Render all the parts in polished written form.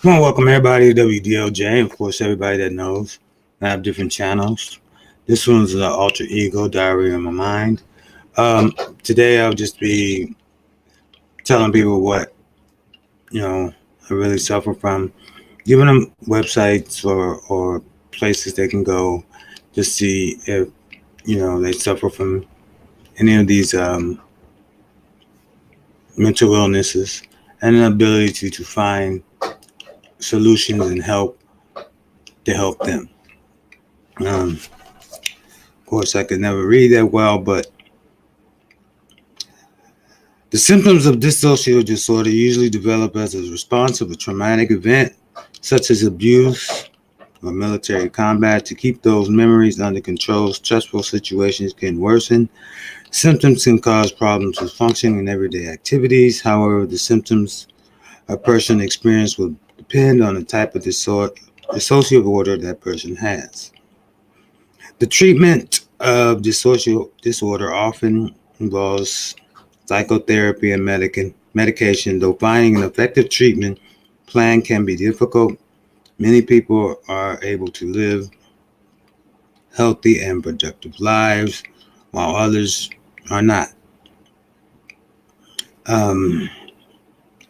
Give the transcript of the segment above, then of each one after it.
I want to welcome everybody to WDLJ. Of course, everybody that knows. I have different channels. This one's the Alter Ego Diary of My Mind. Um, Today, I'll just be telling people what I really suffer from, giving them websites or places they can go to see if they suffer from any of these mental illnesses, and an ability to find solutions and help to help them. Of course, I could never read that well, but the symptoms of dissociative disorder usually develop as a response of a traumatic event, such as abuse or military combat. To keep those memories under control, stressful situations can worsen. Symptoms can cause problems with functioning in everyday activities. However, the symptoms a person experiences will depend on the type of dissociative disorder that person has. The treatment of dissociative disorder often involves psychotherapy and medication. Though finding an effective treatment plan can be difficult, many people are able to live healthy and productive lives, while others are not. Um,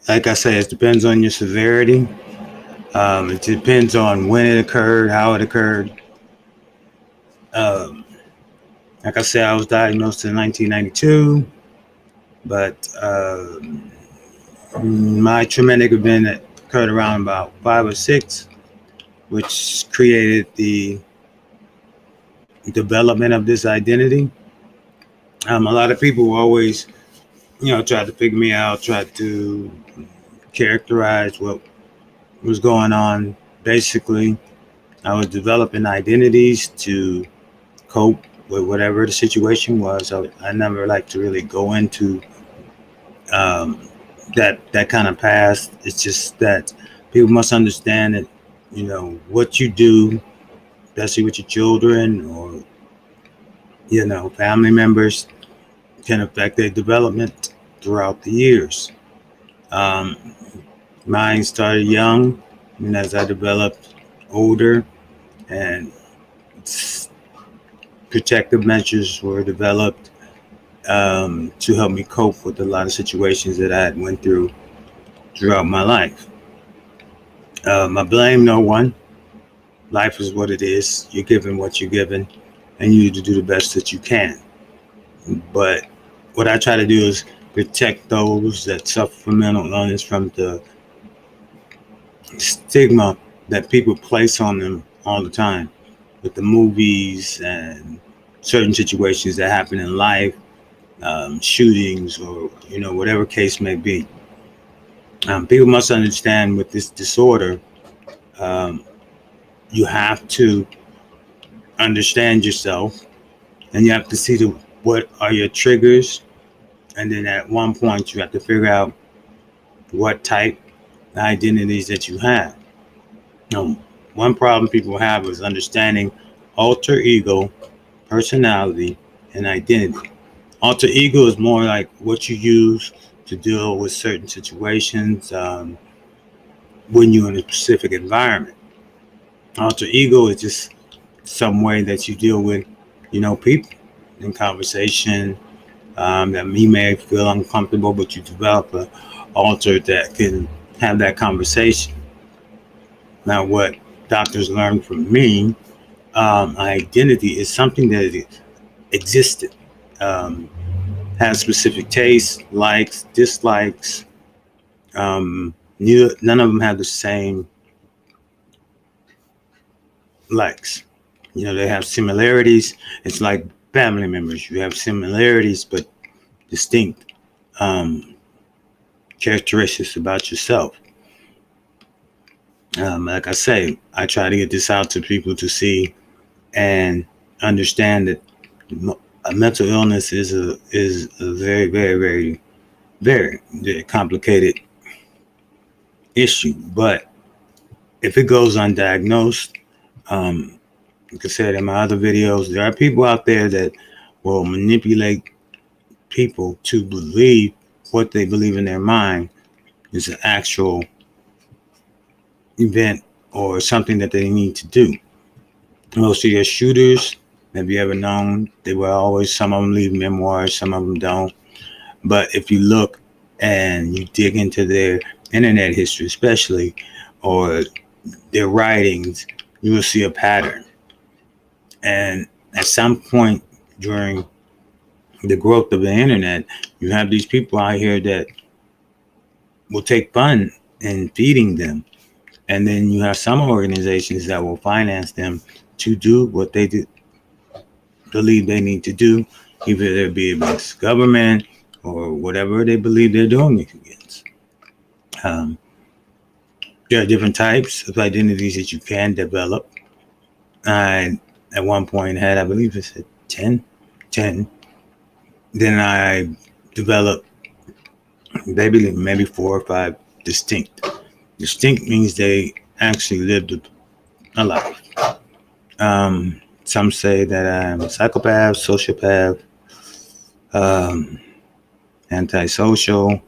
like I say, it depends on your severity. It depends on when it occurred, how it occurred. Um, like I said, I was diagnosed in 1992, but my traumatic event that occurred around about 5 or 6, which created the development of this identity. A lot of people always, tried to figure me out, tried to characterize what was going on. Basically, I was developing identities to cope with whatever the situation was. I never like to really go into um, that kind of past. It's just that people must understand that what you do, especially with your children or family members, can affect their development throughout the years. Um, Mine started young, and as I developed older, and protective measures were developed to help me cope with a lot of situations that I had went through throughout my life. I blame no one. Life is what it is. You're given what you're given, and you need to do the best that you can. But what I try to do is protect those that suffer from mental illness from the stigma that people place on them all the time with the movies and certain situations that happen in life, shootings or whatever case may be. People must understand with this disorder, um, you have to understand yourself, and you have to see what are your triggers, and then at one point you have to figure out what type of identities that you have. Um, One problem people have is understanding alter ego, personality, and identity. Alter ego is more like what you use to deal with certain situations when you're in a specific environment. Alter ego is just some way that you deal with, people in conversation that you may feel uncomfortable, but you develop an alter that can have that conversation. Now, what doctors learned from me, identity is something that existed, um, has specific tastes, likes, dislikes. None of them have the same likes. They have similarities. It's like family members. You have similarities, but distinct um, characteristics about yourself. Like I say, I try to get this out to people to see and understand that a mental illness is a very, very, very, very, very complicated issue. But if it goes undiagnosed, like I said in my other videos, there are people out there that will manipulate people to believe what they believe in their mind is an actual event or something that they need to do. Most of your shooters, have you ever known, they were always, some of them leave memoirs, some of them don't. But if you look and you dig into their internet history, especially, or their writings, you will see a pattern. And at some point during the growth of the internet, you have these people out here that will take fun in feeding them. And then you have some organizations that will finance them to do what they believe they need to do, either it be against government or whatever they believe they're doing it against. Um, there are different types of identities that you can develop. I, at one point, had, I believe it said 10. Then I developed maybe 4 or 5 distinct. Distinct means they actually lived a life. Some say that I'm a psychopath, sociopath, antisocial,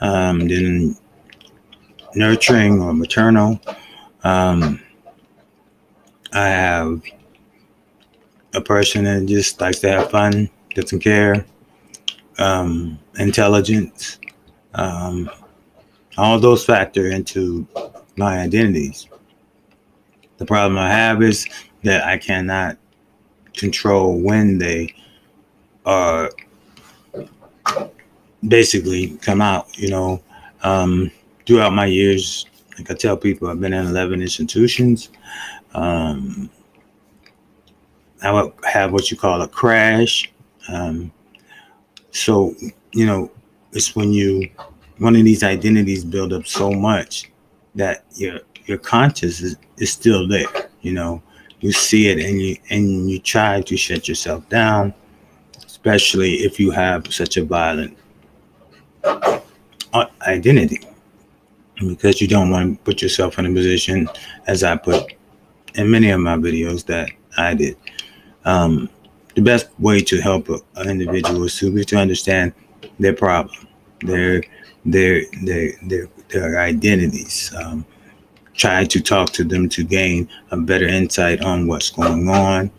then nurturing or maternal. I have a person that just likes to have fun, doesn't care, intelligence. All those factor into my identities. The problem I have is that I cannot control when they are basically come out, throughout my years. Like I tell people, I've been in 11 institutions. I would have what you call a crash. So, it's when one of these identities build up so much that your conscious is still there. You see it and you try to shut yourself down, especially if you have such a violent identity, because you don't want to put yourself in a position, as I put in many of my videos that I did. The best way to help an individual is to understand their problem, their identities. Try to talk to them to gain a better insight on what's going on.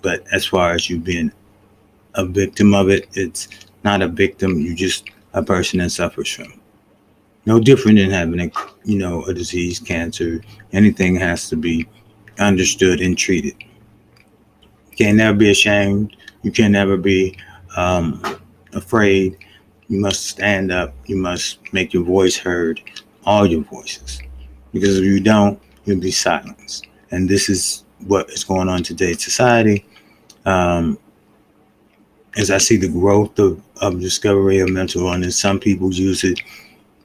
But as far as you being a victim of it, it's not a victim. You're just a person that suffers from it. No different than having a disease, cancer. Anything has to be understood and treated. You can never be ashamed. You can never be afraid. You must stand up. You must make your voice heard, all your voices. Because if you don't, you'll be silenced. And this is what is going on in today's society. As I see the growth of discovery of mental illness, some people use it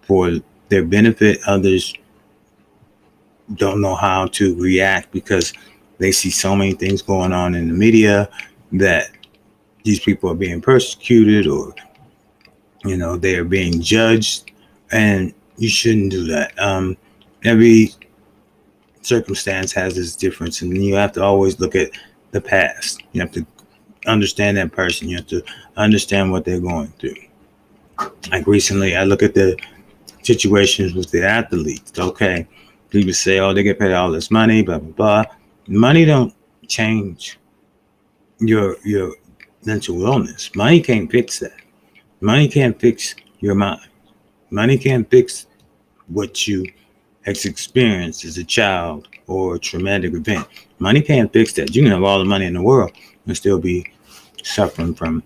for their benefit. Others don't know how to react because they see so many things going on in the media that these people are being persecuted or, they are being judged. And you shouldn't do that. Every circumstance has its difference, and you have to always look at the past. You have to understand that person. You have to understand what they're going through. Like recently, I look at the situations with the athletes. Okay, people say, "Oh, they get paid all this money," blah blah blah. Money don't change your mental illness. Money can't fix that. Money can't fix your mind. Money can't fix what you has experienced as a child or a traumatic event. Money can't fix that. You can have all the money in the world and still be suffering from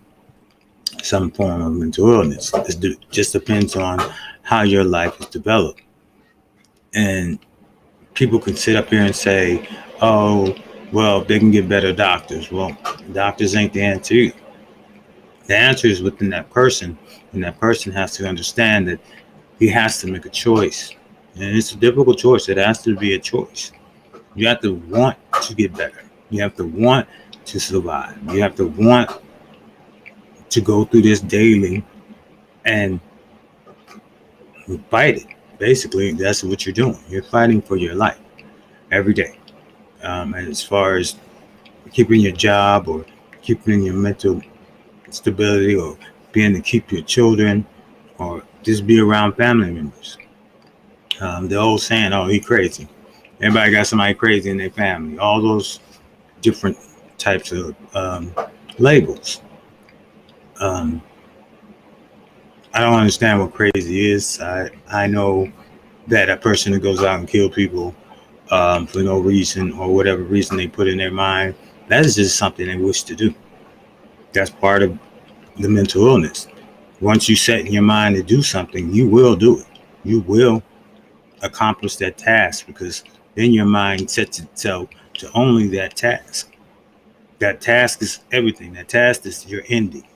some form of mental illness. It just depends on how your life is developed. And people can sit up here and say, "Oh, well, they can get better doctors." Well, doctors ain't the answer. The answer is within that person, and that person has to understand that he has to make a choice. And it's a difficult choice. It has to be a choice. You have to want to get better. You have to want to survive. You have to want to go through this daily and fight it. Basically, that's what you're doing. You're fighting for your life every day. And as far as keeping your job or keeping your mental stability or being to keep your children or just be around family members. The old saying, "Oh, he crazy." Everybody got somebody crazy in their family. All those different types of labels. Um, I don't understand what crazy is. I know that a person that goes out and kill people for no reason or whatever reason they put in their mind, that is just something they wish to do. That's part of the mental illness. Once you set in your mind to do something, you will do it. You will accomplish that task because then your mind sets itself to only that task. That task is everything. That task is your ending.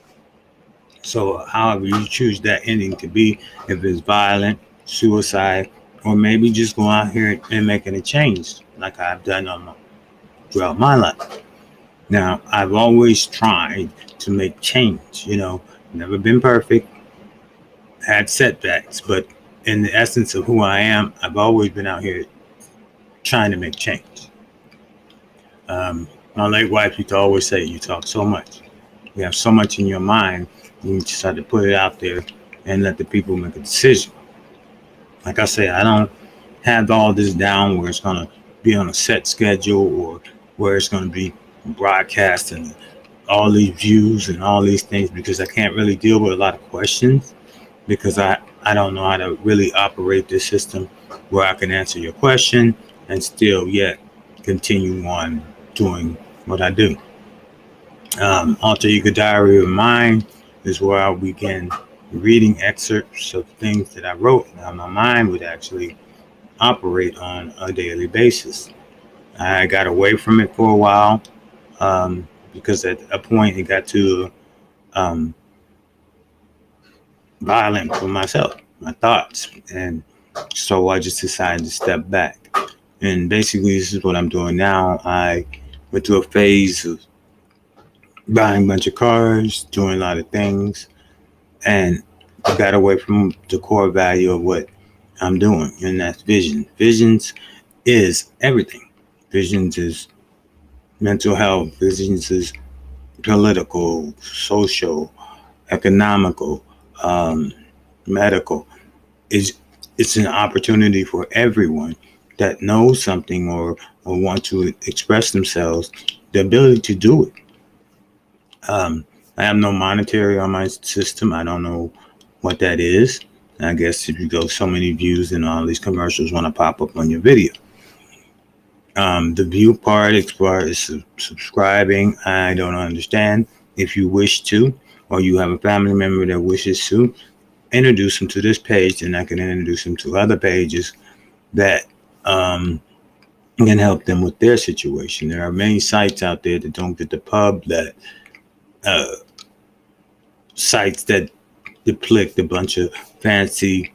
So, however you choose that ending to be, if it's violent, suicide, or maybe just go out here and making a change, like I've done throughout my life. Now, I've always tried to make change. Never been perfect, had setbacks, but in the essence of who I am, I've always been out here trying to make change. My late wife used to always say, "You talk so much. You have so much in your mind. You just have to put it out there and let the people make a decision." Like I say, I don't have all this down where it's going to be on a set schedule or where it's going to be broadcast and all these views and all these things because I can't really deal with a lot of questions because I don't know how to really operate this system where I can answer your question and still yet continue on doing what I do. Alter Ego Diary of Mine is where I'll begin reading excerpts of things that I wrote. Now, my mind would actually operate on a daily basis. I got away from it for a while because at a point it got too violent for myself, my thoughts. And so I just decided to step back. And basically, this is what I'm doing now. I went through a phase of buying a bunch of cars, doing a lot of things, and I got away from the core value of what I'm doing, and that's vision. Visions is everything. Visions is mental health. Visions is political, social, economical, medical. It's an opportunity for everyone that knows something or want to express themselves, the ability to do it. I have no monetary on my system. I don't know what that is. I guess if you go so many views, then all these commercials want to pop up on your video. The view part as far as subscribing, I don't understand. If you wish to, or you have a family member that wishes to, introduce them to this page, and I can introduce them to other pages that can help them with their situation. There are many sites out there that don't get the pub, that sites that depict a bunch of fancy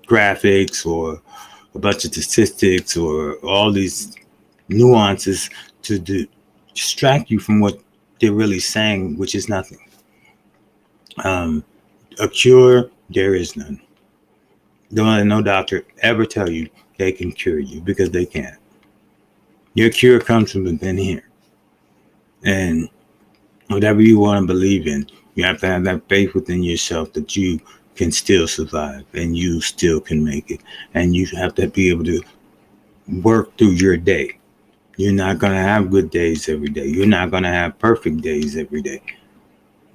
graphics or a bunch of statistics or all these nuances to distract you from what they're really saying, which is nothing. A cure, there is none. Don't let no doctor ever tell you they can cure you, because they can't. Your cure comes from within here. And whatever you want to believe in, you have to have that faith within yourself that you can still survive and you still can make it. And you have to be able to work through your day. You're not going to have good days every day. You're not going to have perfect days every day.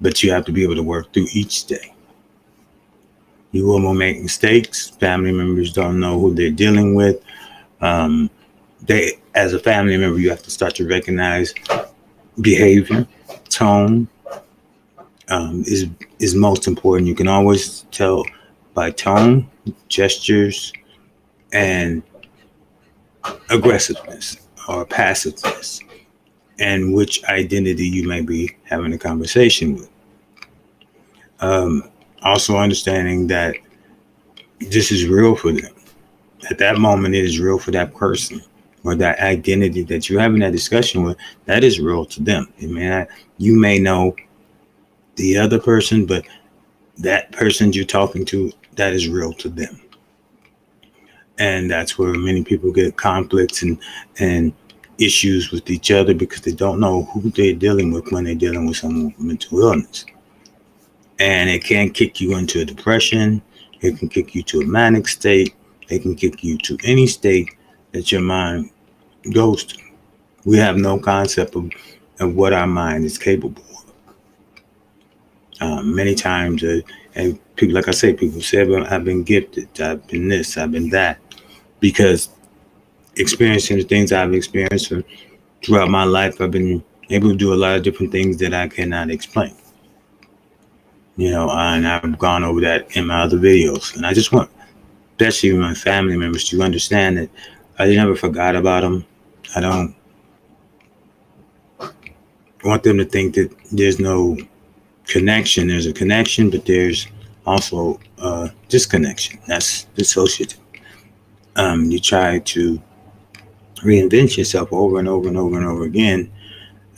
But you have to be able to work through each day. You will make mistakes. Family members don't know who they're dealing with. As a family member, you have to start to recognize behavior, tone is most important. You can always tell by tone, gestures, and aggressiveness or passiveness, and which identity you may be having a conversation with. Also understanding that this is real for them. At that moment, it is real for that person or that identity that you're having that discussion with. That is real to them. You may know the other person, but that person you're talking to, that is real to them. And that's where many people get conflicts and issues with each other, because they don't know who they're dealing with when they're dealing with someone with mental illness. And it can kick you into a depression. It can kick you to a manic state. They can kick you to any state that your mind goes to. We have no concept of what our mind is capable of. Many times, and people, like I say, people say, well, I've been gifted, I've been this, I've been that, because experiencing the things I've experienced throughout my life, I've been able to do a lot of different things that I cannot explain. And I've gone over that in my other videos. And I just want, especially my family members, to understand that I never forgot about them. I don't want them to think that there's no connection. There's a connection, but there's also disconnection. That's dissociative. You try to reinvent yourself over and over and over and over again,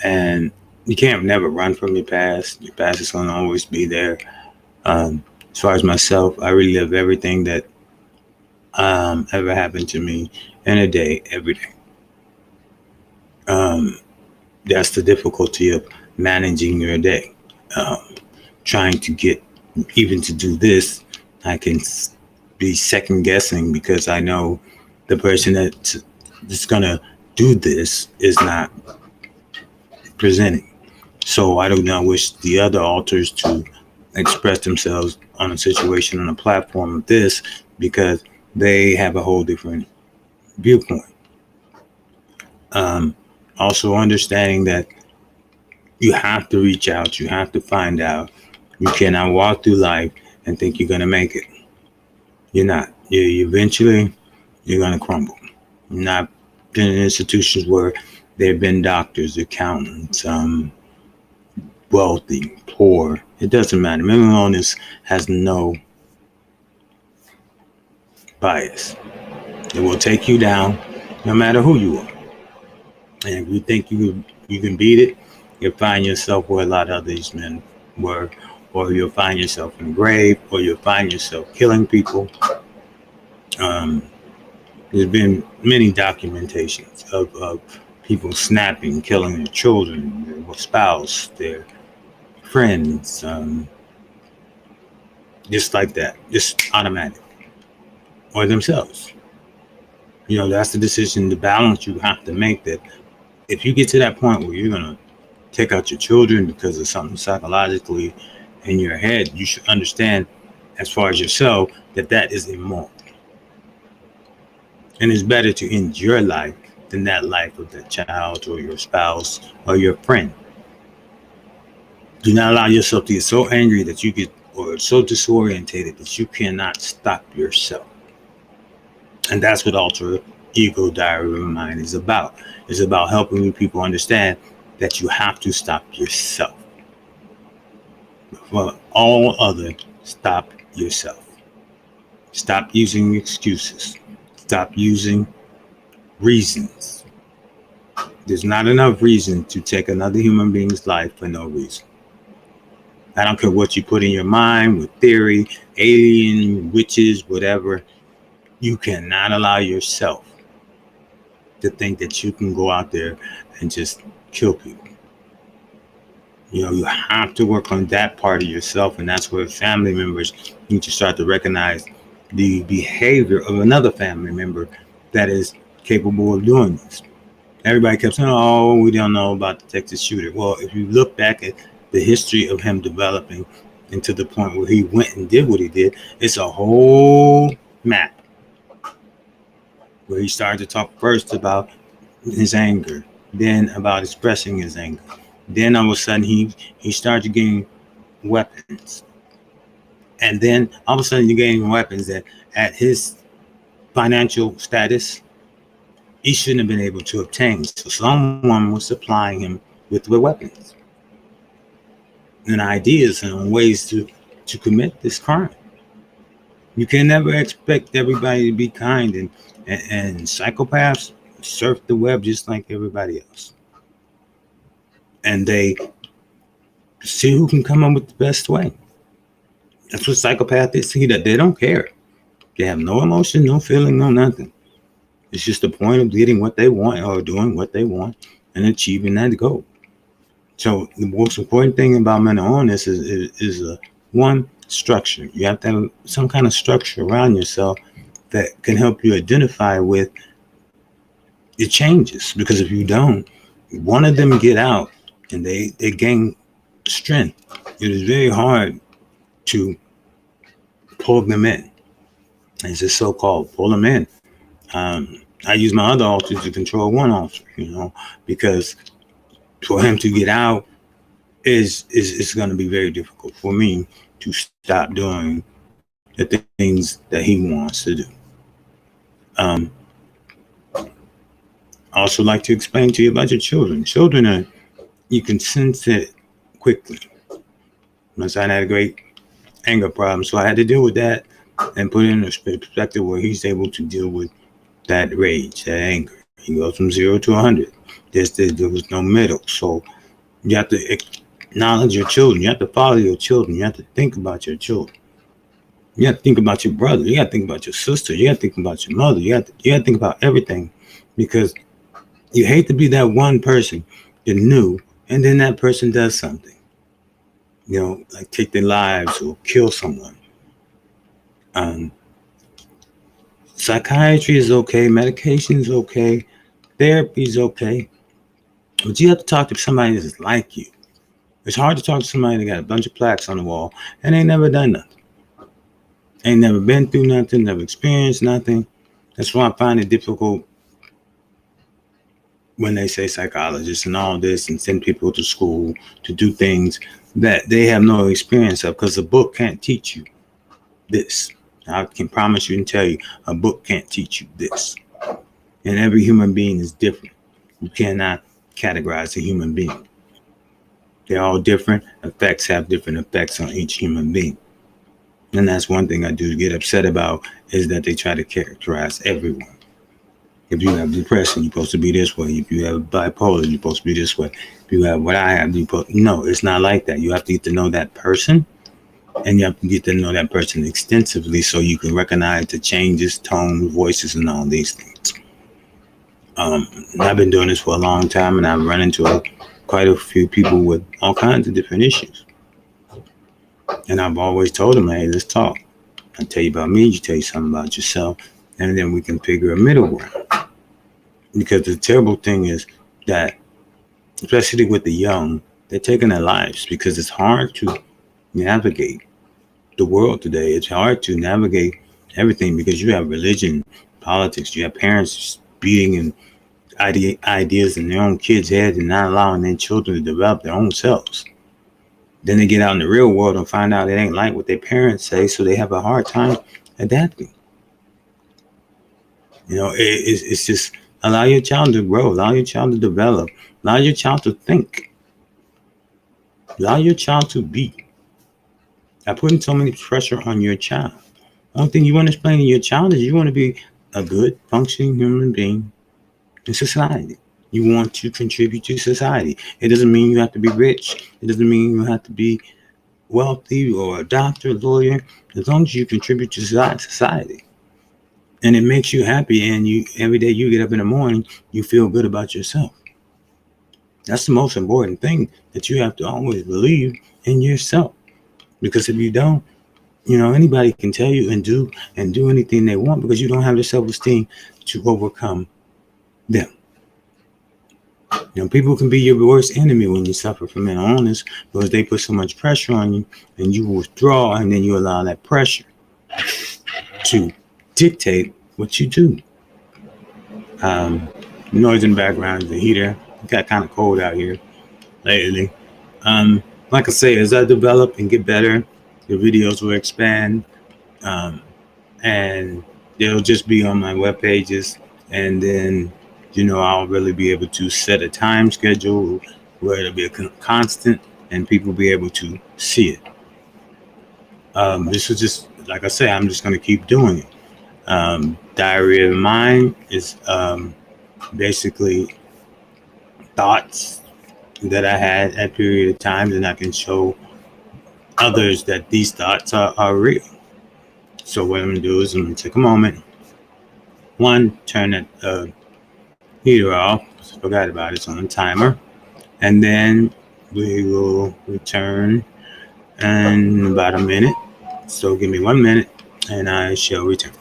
and you can't never run from your past. Your past is going to always be there. As far as myself, I relive everything that ever happened to me in a day, every day. That's the difficulty of managing your day. Trying to get, even to do this, I can be second guessing because I know the person that's going to do this is not presenting. So I do not wish the other authors to express themselves on a situation, on a platform of this, because they have a whole different viewpoint. Also understanding that you have to reach out, you have to find out. You cannot walk through life and think you're going to make it. You're not. Eventually, you're going to crumble. You're not been in institutions where there have been doctors, accountants, wealthy, poor. It doesn't matter. Mental illness has no bias. It will take you down no matter who you are. And if you think you can beat it, you'll find yourself where a lot of these men were, or you'll find yourself in the grave, or you'll find yourself killing people. There's been many documentations of people snapping, killing their children, their spouse, their friends, just like that, just automatic, or themselves. That's the decision, the balance you have to make, that if you get to that point where you're going to take out your children because of something psychologically in your head, you should understand, as far as yourself, that is immoral. And it's better to end your life than that life of that child or your spouse or your friend. Do not allow yourself to get so angry that you get, or so disorientated that you cannot stop yourself. And that's what Alter Ego Diary of Mind is about. It's about helping people understand that you have to stop yourself. For all other, stop yourself. Stop using excuses. Stop using reasons. There's not enough reason to take another human being's life for no reason. I don't care what you put in your mind with theory, alien, witches, whatever. You cannot allow yourself to think that you can go out there and just kill people. You have to work on that part of yourself, and that's where family members need to start to recognize the behavior of another family member that is capable of doing this. Everybody kept saying, oh, we don't know about the Texas shooter. Well, if you look back at the history of him developing into the point where he went and did what he did, it's a whole map where he started to talk first about his anger, then about expressing his anger. Then all of a sudden he started getting weapons. And then all of a sudden you're getting weapons that at his financial status, he shouldn't have been able to obtain. So someone was supplying him with the weapons and ideas and ways to commit this crime. You can never expect everybody to be kind, and psychopaths surf the web just like everybody else. And they see who can come up with the best way. That's what psychopaths is. See, that they don't care. They have no emotion, no feeling, no nothing. It's just the point of getting what they want, or doing what they want and achieving that goal. So the most important thing about mental illness is one, structure. You have to have some kind of structure around yourself that can help you identify with the changes. Because if you don't, one of them get out and they gain strength. It is very hard to pull them in. It's just so-called pull them in. I use my other alter to control one alter, because for him to get out is going to be very difficult for me to stop doing the things that he wants to do. Um, I also like to explain to you about your children. Children are, you can sense it quickly. My son had a great anger problem, so I had to deal with that and put it in a perspective where he's able to deal with that rage, that anger. He goes from 0 to 100. There was no middle. So you have to acknowledge your children. You have to follow your children. You have to think about your children. You have to think about your brother. You got to think about your sister. You got to think about your mother. You got to think about everything, because you hate to be that one person that knew, and then that person does something, like take their lives or kill someone. Psychiatry is okay. Medication is okay. Therapy is okay. But you have to talk to somebody that's like you. It's hard to talk to somebody that got a bunch of plaques on the wall and ain't never done nothing. Ain't never been through nothing, never experienced nothing. That's why I find it difficult when they say psychologists and all this and send people to school to do things that they have no experience of, because a book can't teach you this. I can promise you and tell you, a book can't teach you this. And every human being is different. You cannot categorize a human being. They're all different. Effects have different effects on each human being. And that's one thing I do get upset about, is that they try to characterize everyone. If you have depression, you're supposed to be this way. If you have bipolar, you're supposed to be this way. If you have what I have, no, it's not like that. You have to get to know that person, and you have to get to know that person extensively so you can recognize the changes, tone, voices, and all these things. I've been doing this for a long time, and I've run into quite a few people with all kinds of different issues. And I've always told them, hey, let's talk. I tell you about me, you tell you something about yourself, and then we can figure a middle ground. Because the terrible thing is that, especially with the young, they're taking their lives because it's hard to navigate the world today. It's hard to navigate everything because you have religion, politics, you have parents beating and ideas in their own kids' heads and not allowing their children to develop their own selves. Then they get out in the real world and find out it ain't like what their parents say, so they have a hard time adapting. It's just allow your child to grow, allow your child to develop, allow your child to think, allow your child to be. By putting so many pressure on your child, the only thing you want to explain to your child is you want to be a good, functioning human being in society. You want to contribute to society. It doesn't mean you have to be rich. It doesn't mean you have to be wealthy or a doctor, lawyer. As long as you contribute to society, and it makes you happy, and you every day you get up in the morning, you feel good about yourself. That's the most important thing, that you have to always believe in yourself. Because if you don't, anybody can tell you and do anything they want, because you don't have the self-esteem to overcome them. People can be your worst enemy when you suffer from mental illness, because they put so much pressure on you, and you withdraw, and then you allow that pressure to dictate what you do. Noise in the background is the heater. It got kind of cold out here lately. Like I say, as I develop and get better, the videos will expand, and they'll just be on my web pages, and then I'll really be able to set a time schedule where it'll be a constant, and people will be able to see it. This is just, like I say, I'm just going to keep doing it. Diary of Mind is basically thoughts that I had at period of times, and I can show others that these thoughts are real. So what I'm going to do is I'm going to take a moment. One, turn that heater off. I forgot about it. It's on the timer. And then we will return in about a minute. So give me 1 minute and I shall return.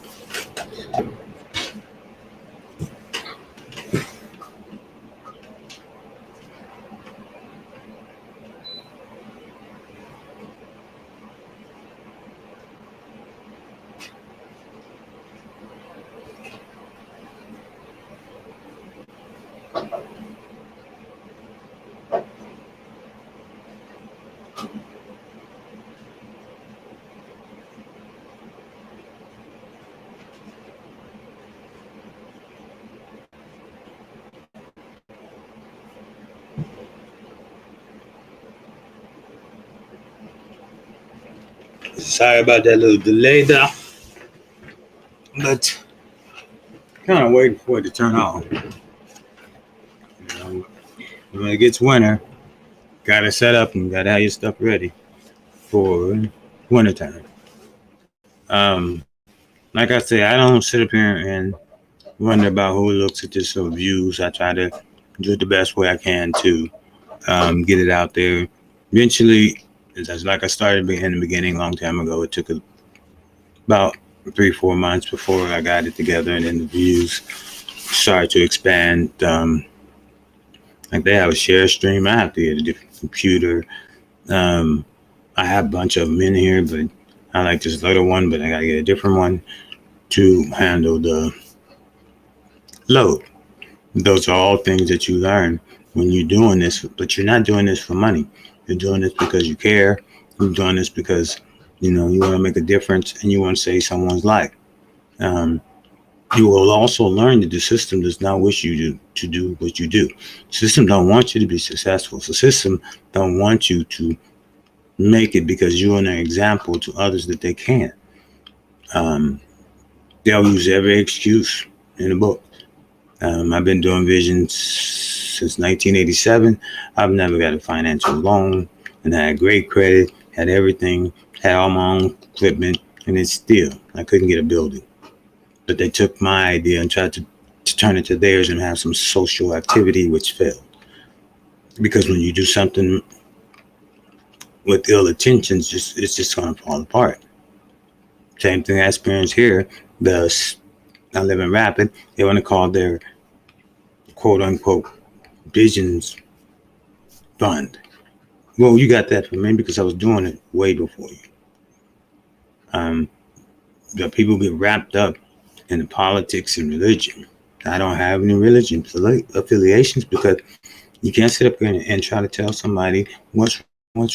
Sorry about that little delay there, but kind of waiting for it to turn on. You know, when it gets winter, gotta set up and gotta have your stuff ready for wintertime. Like I say, I don't sit up here and wonder about who looks at this or views. I try to do it the best way I can to get it out there. Eventually, it's like I started in the beginning a long time ago. It took about 3-4 months before I got it together, and then the views started to expand. Like they have a share stream. I have to get a different computer. Um, I have a bunch of them in here, but I like this little one, but I gotta get a different one to handle the load. Those are all things that you learn when you're doing this, but you're not doing this for money. You're doing this because you care. You're doing this because you want to make a difference and you want to save someone's life. Um, you will also learn that the system does not wish you to do what you do. The system don't want you to be successful. The system don't want you to make it because you're an example to others that they can. Um, they'll use every excuse in the book. I've been doing visions since 1987. I've never got a financial loan, and I had great credit, had everything, had all my own equipment, and it's still, I couldn't get a building. But they took my idea and tried to turn it to theirs and have some social activity, which failed. Because when you do something with ill intentions, it's just going to fall apart. Same thing I experienced here. I live in Rapid. They want to call their quote unquote visions fund. Well, you got that from me because I was doing it way before you. The people get wrapped up in the politics and religion. I don't have any religion affiliations because you can't sit up here and try to tell somebody what's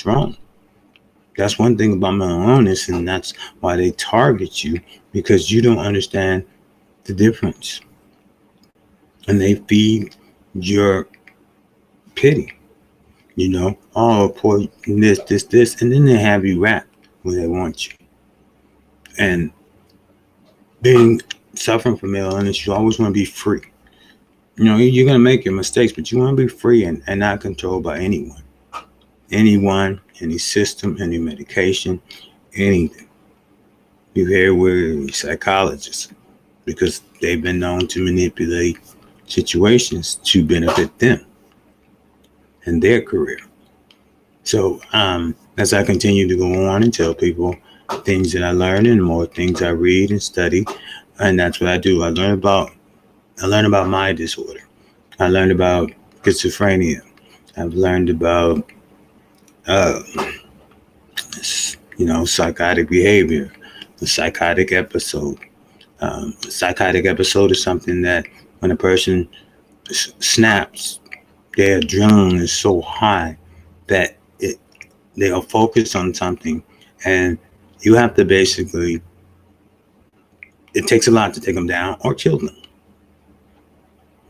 wrong. That's one thing about mental illness, and that's why they target you, because you don't understand the difference. And they feed your pity, oh, poor this, and then they have you wrapped where they want you. And suffering from mental illness, you always want to be free. You're going to make your mistakes, but you want to be free and not controlled by anyone, any system, any medication, anything. You hear where psychologists, because they've been known to manipulate situations to benefit them and their career. So as I continue to go on and tell people things that I learn and more things I read and study, and that's what I do. I learn about my disorder. I learned about schizophrenia. I've learned about psychotic behavior, the psychotic episode. A psychotic episode is something that when a person snaps, their adrenaline is so high that they are focused on something, and you have to basically, it takes a lot to take them down or kill them.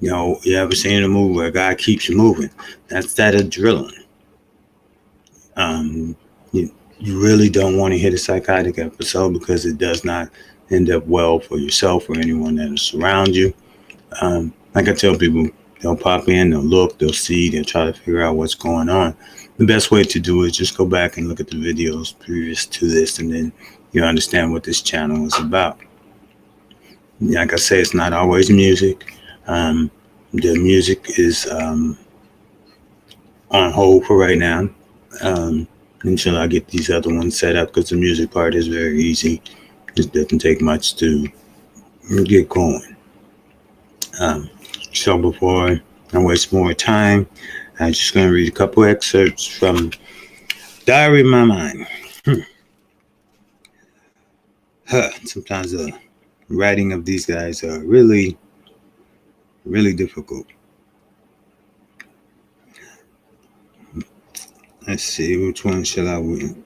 You ever seen a movie where a guy keeps you moving? That's that adrenaline. You really don't want to hit a psychotic episode because it does not end up well for yourself or anyone that is around you. Like I tell people, they'll pop in, they'll look, they'll see, they'll try to figure out what's going on. The best way to do it is just go back and look at the videos previous to this, and then you understand what this channel is about. Like I say, it's not always music. The music is on hold for right now until I get these other ones set up, because the music part is very easy. It doesn't take much to get going. So before I waste more time, I'm just going to read a couple excerpts from Diary of My Mind. Sometimes the writing of these guys are really, really difficult. Let's see, which one shall I read?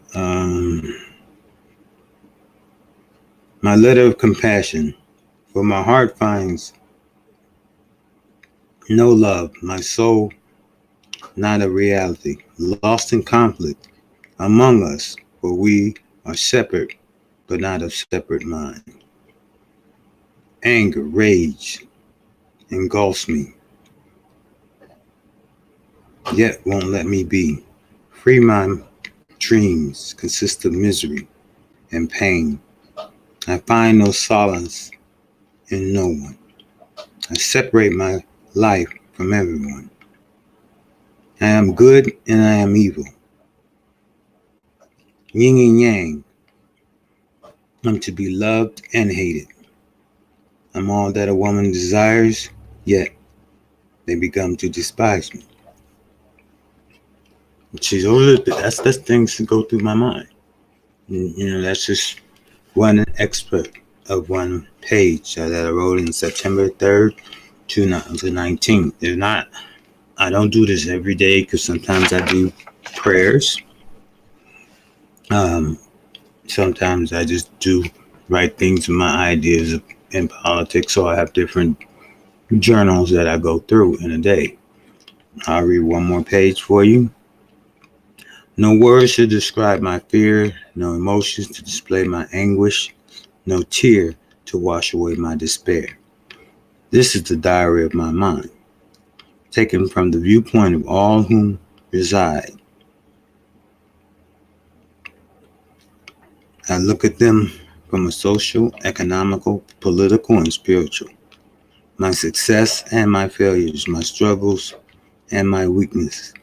My letter of compassion. For my heart finds no love, my soul not a reality, lost in conflict among us, for we are separate, but not of separate mind. Anger, rage engulfs me, yet won't let me be. Free my dreams consist of misery and pain. I find no solace in no one. I separate my life from everyone. I am good and I am evil. Yin and yang. I'm to be loved and hated. I'm all that a woman desires, yet they become to despise me. She's older. That's things that go through my mind. That's just one excerpt of one page that I wrote in September 3rd, 2019. There's not. I don't do this every day because sometimes I do prayers. Sometimes I just do write things with my ideas in politics. So I have different journals that I go through in a day. I'll read one more page for you. No words should describe my fear, no emotions to display my anguish, no tear to wash away my despair. This is the diary of my mind, taken from the viewpoint of all whom reside. I look at them from a social, economical, political, and spiritual. My success and my failures, my struggles and my weaknesses.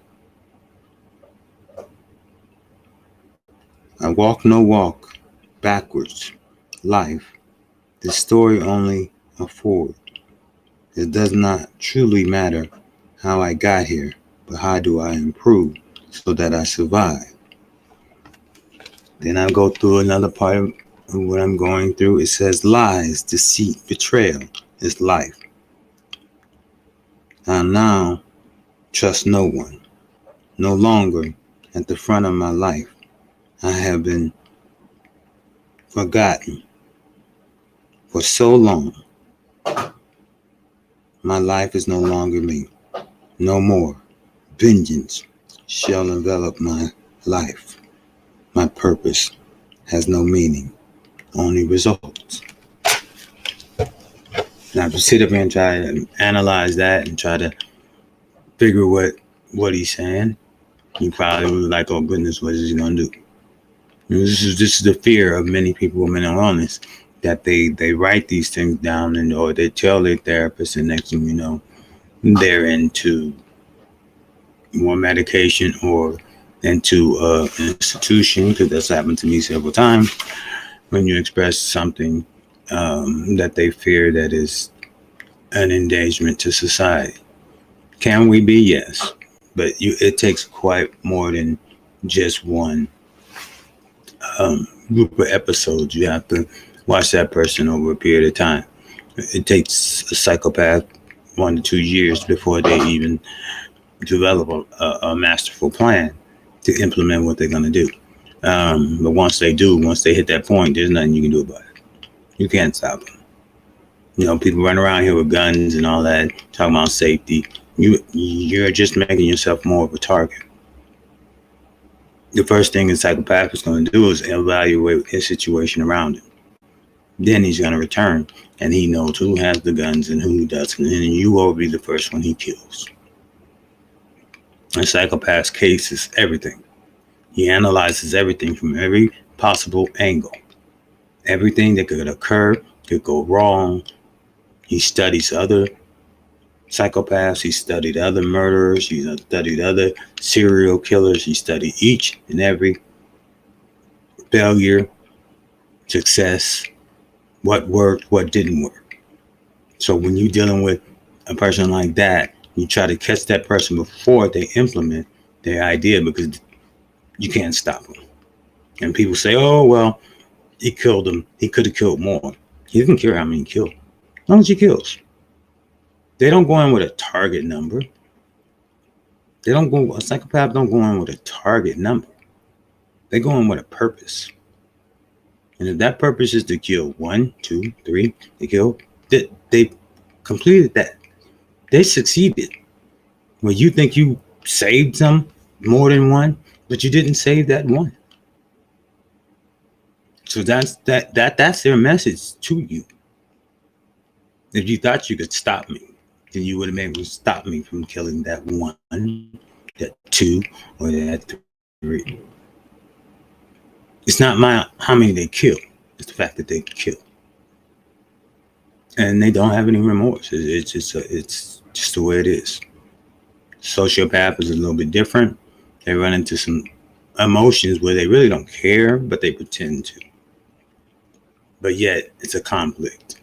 I walk no walk, backwards, life, the story only a forward. It does not truly matter how I got here, but how do I improve so that I survive. Then I go through another part of what I'm going through. It says lies, deceit, betrayal is life. I now trust no one, no longer at the front of my life. I have been forgotten for so long. My life is no longer me. No more. Vengeance shall envelop my life. My purpose has no meaning, only results. Now, to sit up here and try to analyze that and try to figure what he's saying, you probably would be like, oh goodness, what is he going to do? This is the fear of many people with mental illness, that they write these things down or they tell their therapist, and next thing you know, they're into more medication or into an institution, because that's happened to me several times, when you express something that they fear that is an endangerment to society. Can we be? Yes. But it takes quite more than just one group of episodes. You have to watch that person over a period of time. It takes a psychopath 1 to 2 years before they even develop a masterful plan to implement what they're going to do. But once they hit that point, there's nothing you can do about it. You can't stop them. People run around here with guns and all that, talking about safety. You're just making yourself more of a target. The first thing a psychopath is going to do is evaluate his situation around him. Then he's going to return, and he knows who has the guns and who doesn't, and you will be the first one he kills. A psychopath's case is everything. He analyzes everything from every possible angle. Everything that could occur, could go wrong. He studies other psychopaths. He studied other murderers. He studied other serial killers. He studied each and every failure, success, what worked, what didn't work. So when you're dealing with a person like that, you try to catch that person before they implement their idea, because you can't stop them. And people say, oh, well, he killed him. He could have killed more. He didn't care how many he killed. As long as he kills. They don't go in with a target number. A psychopath don't go in with a target number. They go in with a purpose. And if that purpose is to kill 1, 2, 3, they completed that. They succeeded. When you think you saved some more than one, but you didn't save that one. So that's their message to you. If you thought you could stop me, then you would have been able to stop me from killing that one, that two, or that three. It's not how many they kill. It's the fact that they kill, and they don't have any remorse. It's just the way it is. Sociopath is a little bit different. They run into some emotions where they really don't care, but they pretend to. But yet, it's a conflict.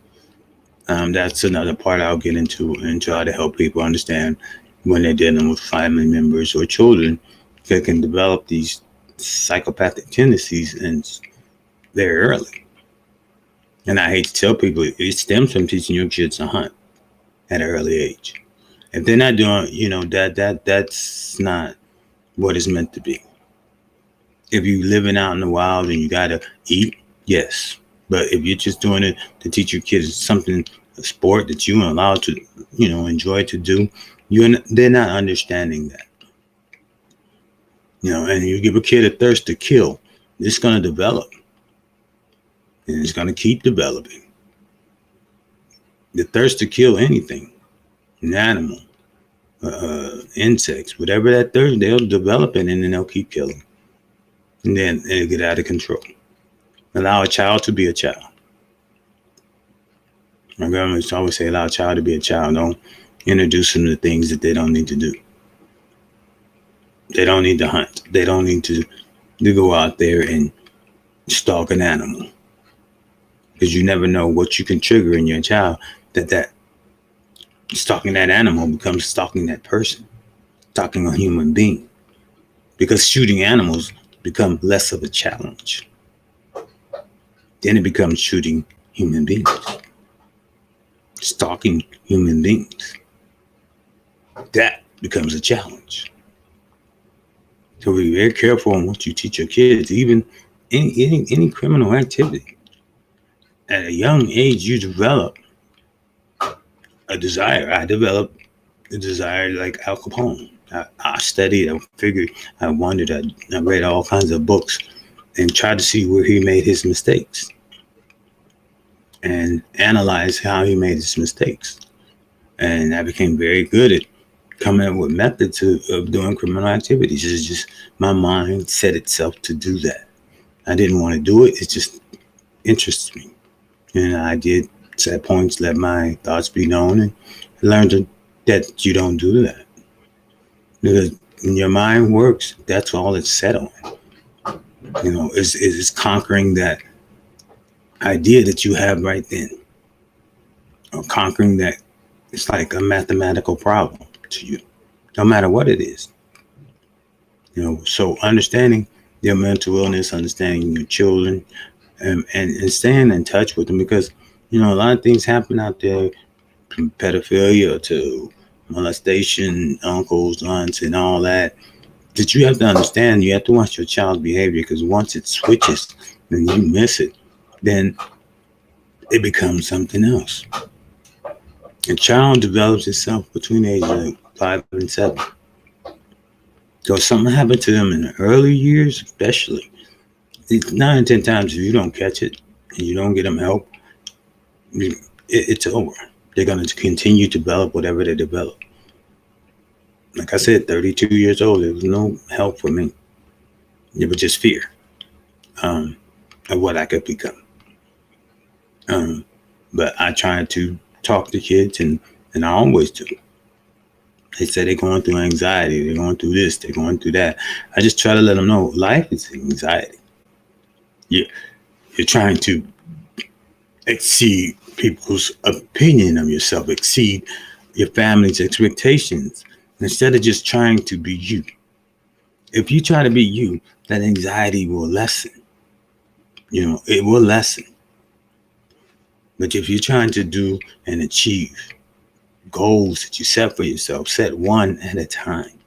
That's another part I'll get into and try to help people understand when they're dealing with family members or children that can develop these psychopathic tendencies and very early. And I hate to tell people it stems from teaching your kids to hunt at an early age. If they're not doing, that's not what it's meant to be. If you're living out in the wild and you gotta eat, yes. But if you're just doing it to teach your kids something, a sport that you are allowed to, enjoy to do, they're not understanding that. And you give a kid a thirst to kill, it's gonna develop. And it's gonna keep developing. The thirst to kill anything, an animal, insects, whatever that thirst, they'll develop it and then they'll keep killing. And then it'll get out of control. Allow a child to be a child. My grandma used to always say, allow a child to be a child. Don't introduce them to things that they don't need to do. They don't need to hunt. They don't need to go out there and stalk an animal. Because you never know what you can trigger in your child that stalking that animal becomes stalking that person, stalking a human being. Because shooting animals become less of a challenge. Then it becomes shooting human beings, stalking human beings. That becomes a challenge. So be very careful on what you teach your kids, even any criminal activity. At a young age, you develop a desire. I developed a desire like Al Capone. I studied, I figured, I wondered, I read all kinds of books and tried to see where he made his mistakes and analyze how he made his mistakes. And I became very good at coming up with methods of doing criminal activities. It's just my mind set itself to do that. I didn't want to do it. It just interests me. And I did set points, let my thoughts be known, and learned that you don't do that. Because when your mind works, that's all it's set on. Is conquering that idea that you have right then. Or conquering that, it's like a mathematical problem to you, no matter what it is. So understanding your mental illness, understanding your children, and staying in touch with them, because a lot of things happen out there, from pedophilia to molestation, uncles, aunts, and all that you have to understand. You have to watch your child's behavior, because once it switches and you miss it, then it becomes something else. A child develops itself between the ages of 5 and 7. So if something happened to them in the early years, especially, 9 and 10 times, if you don't catch it and you don't get them help, it's over. They're going to continue to develop whatever they develop. Like I said, 32 years old, there was no help for me. It was just fear of what I could become. But I tried to talk to kids, and I always do. They say they're going through anxiety, they're going through this, they're going through that. I just try to let them know life is anxiety. You're trying to exceed people's opinion of yourself, exceed your family's expectations, instead of just trying to be you. If you try to be you, that anxiety will lessen. It will lessen. But if you're trying to do and achieve goals that you set for yourself, set one at a time.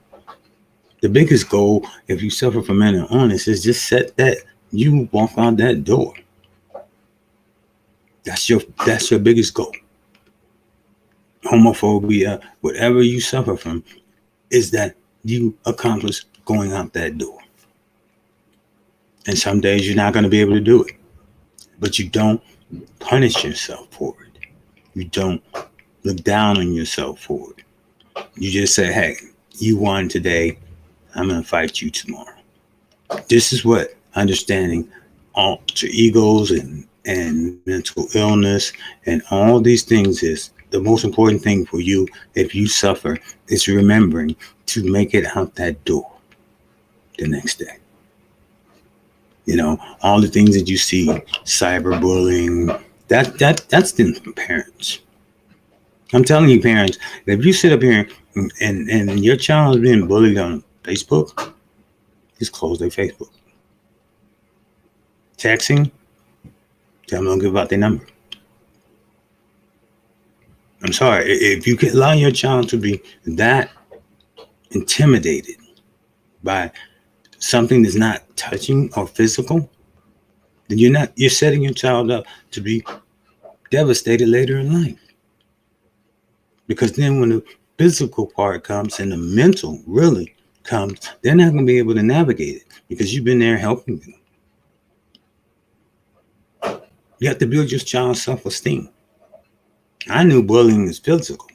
The biggest goal, if you suffer from mental illness, is just set that you walk out that door. That's your biggest goal. Homophobia, whatever you suffer from, is that you accomplish going out that door. And some days you're not going to be able to do it. but you don't punish yourself for it. You don't look down on yourself for it. You just say, hey, you won today. I'm going to fight you tomorrow. This is what understanding alter egos and mental illness and all these things is. The most important thing for you, if you suffer, is remembering to make it out that door the next day. You know, all the things that you see, cyberbullying, that's the parents. I'm telling you, parents, if you sit up here and your child is being bullied on Facebook, just close their Facebook. Texting, tell them don't give out their number. I'm sorry, if you can allow your child to be that intimidated by something that's not touching or physical, then you're setting your child up to be devastated later in life. Because then when the physical part comes and the mental really comes, they're not going to be able to navigate it because you've been there helping them. You have to build your child's self-esteem. I knew bullying is physical.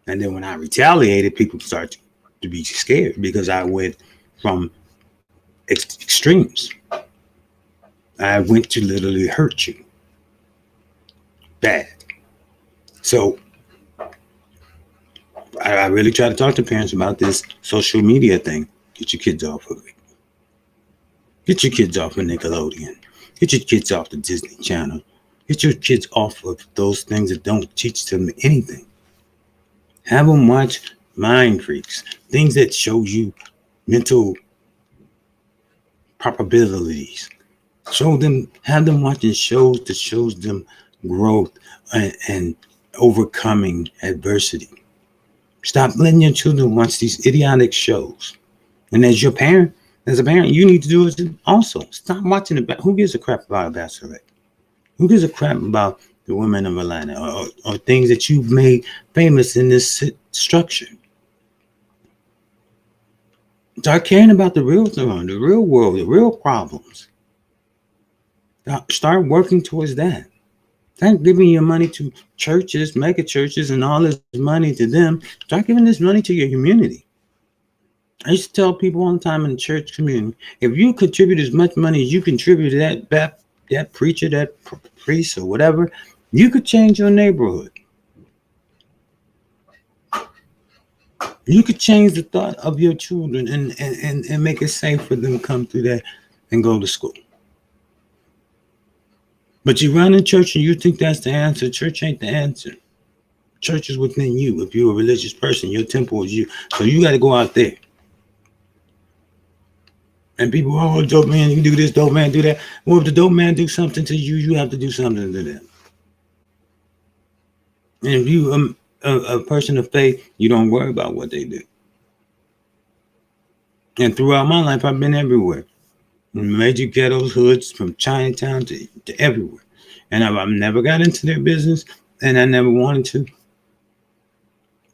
And then when I retaliated, people start to be scared because I went from extremes. I went to literally hurt you. Bad. So I really try to talk to parents about this social media thing. Get your kids off of it. Get your kids off of Nickelodeon. Get your kids off the Disney Channel. Get your kids off of those things that don't teach them anything. Have them watch Mind Freaks, things that show you mental probabilities. Have them watching shows that shows them growth and overcoming adversity. Stop letting your children watch these idiotic shows. And as a parent, you need to do it also. Stop watching who gives a crap about a bachelorette? Who gives a crap about the women of Atlanta or things that you've made famous in this structure? Start caring about the real thing, the real world, the real problems. Start working towards that. Start giving your money to churches, mega churches, and all this money to them. Start giving this money to your community. I used to tell people all the time in the church community, if you contribute as much money as you contribute to that preacher, that priest, or whatever, you could change your neighborhood. You could change the thought of your children and make it safe for them to come through that and go to school. But you run in church and you think that's the answer. Church ain't the answer. Church is within you. If you're a religious person, your temple is you. So you got to go out there. And people, oh, dope man, you do this, dope man, do that. Well, if the dope man do something to you, you have to do something to them. And if you a person of faith, you don't worry about what they do. And throughout my life, I've been everywhere. In major ghettos, hoods, from Chinatown to everywhere. And I've never got into their business, and I never wanted to.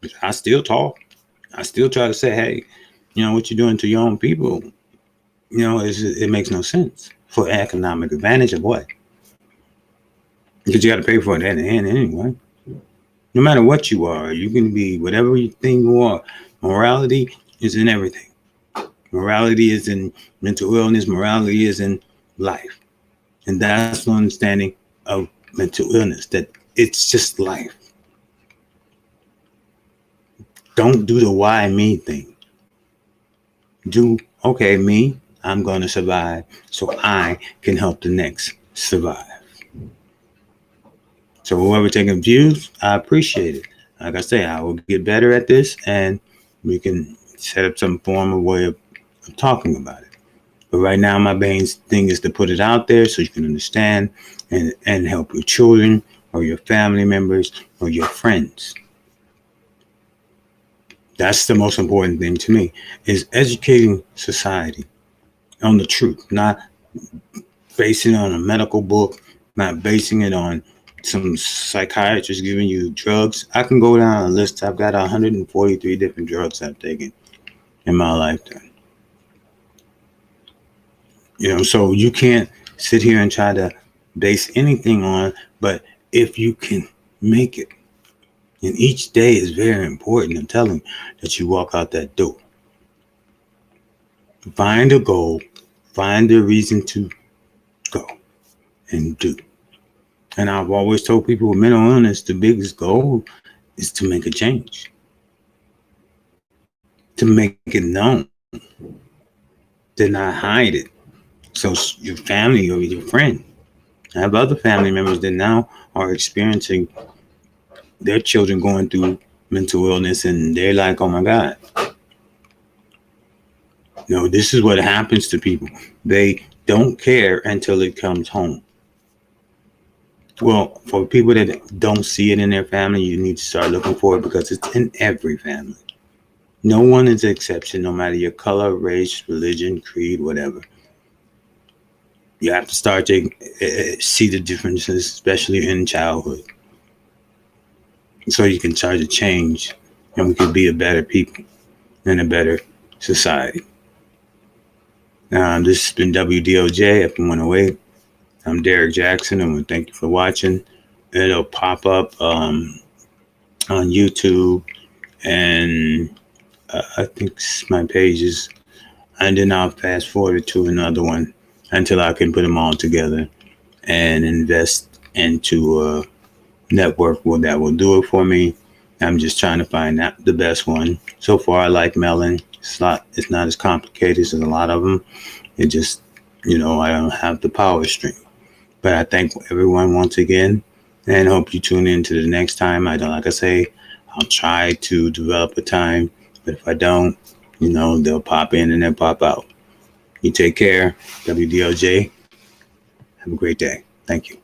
But I still talk. I still try to say, hey, what you're doing to your own people, it makes no sense. For economic advantage of what? Because you got to pay for it at the end anyway. No matter what you are, you can be whatever you think you are. Morality is in everything. Morality is in mental illness. Morality is in life. And that's the understanding of mental illness, that it's just life. Don't do the why me thing. Do, okay, me, I'm going to survive so I can help the next survive. So whoever taking views, I appreciate it. Like I say, I will get better at this and we can set up some form of way of talking about it. But right now, my main thing is to put it out there so you can understand and help your children or your family members or your friends. That's the most important thing to me, is educating society on the truth, not basing it on a medical book, not basing it on some psychiatrist giving you drugs. I can go down a list. I've got 143 different drugs I've taken in my lifetime. So you can't sit here and try to base anything on, but if you can make it. And each day is very important. I'm telling you, that you walk out that door. Find a goal, find a reason to go and do. And I've always told people with mental illness, the biggest goal is to make a change, to make it known, to not hide it. So your family or your friend, I have other family members that now are experiencing their children going through mental illness, and they're like, oh my God. No, this is what happens to people. They don't care until it comes home. Well, for people that don't see it in their family, you need to start looking for it because it's in every family. No one is an exception, no matter your color, race, religion, creed, whatever. You have to start to see the differences, especially in childhood, so you can start to change, and we can be a better people and a better society. This has been WDOJ, F108. I'm Derek Jackson, and thank you for watching. It'll pop up on YouTube, and I think my pages, and then I'll fast forward to another one until I can put them all together and invest into a network that will do it for me. I'm just trying to find out the best one. So far, I like Melon. It's not as complicated as a lot of them. It just, I don't have the power string. But I thank everyone once again, and hope you tune in to the next time. Like I say, I'll try to develop a time, but if I don't, they'll pop in and they'll pop out. You take care. WDOJ. Have a great day. Thank you.